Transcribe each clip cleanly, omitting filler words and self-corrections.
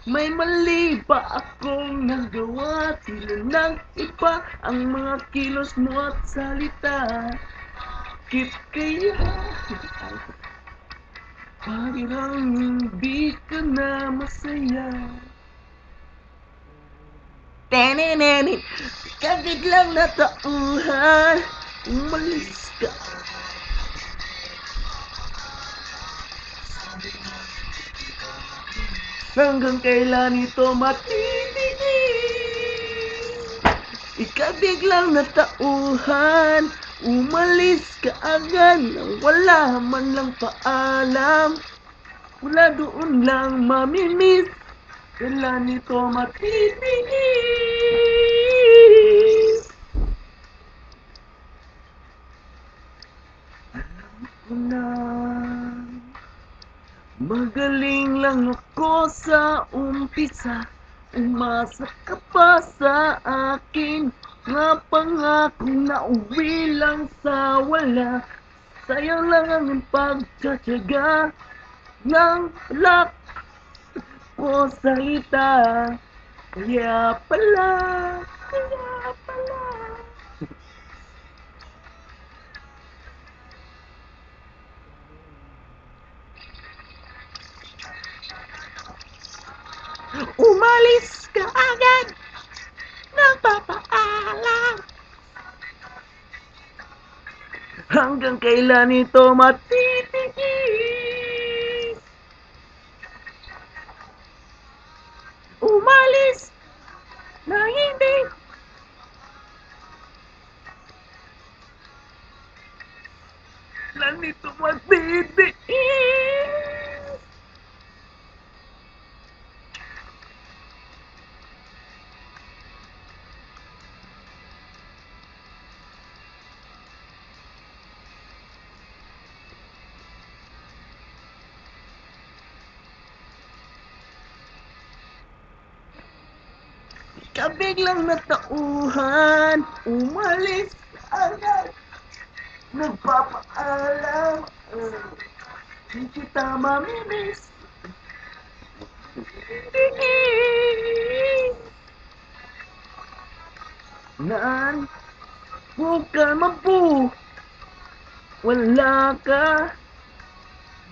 May mali ba akong nagawa? Tila ng iba ang mga kilos mo at salita. Bakit kaya parang hindi ka na masaya? Tenenene, kabiglang natauhan, umalis ka. Hanggang kailan ito matitigil? Ikabiglang natauhan, umalis ka agad nang wala man lang paalam. Mula doon lang mamimiss, kailan ito matitigil? Alam ko na magaling lang ako sa umpisa. Umasa ka pa sa akin, nga pangakong nauwi lang sa wala. Sayang lang ang pagtsatsaga ng lak ko salita. Kaya pala, kaya pala. Umalis ka agad, nagpapaalam. Hanggang kailan ito matitigil? Umalis na hindi. Kailan ito matitigil? Kabiglang natauhan, umalis agad, nagpapaalam. Di kita mamimiss. Naan, huwag ka mabu, wala ka.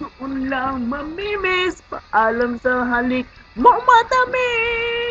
Doon lang mamimiss, paalam sa halik mo matamis.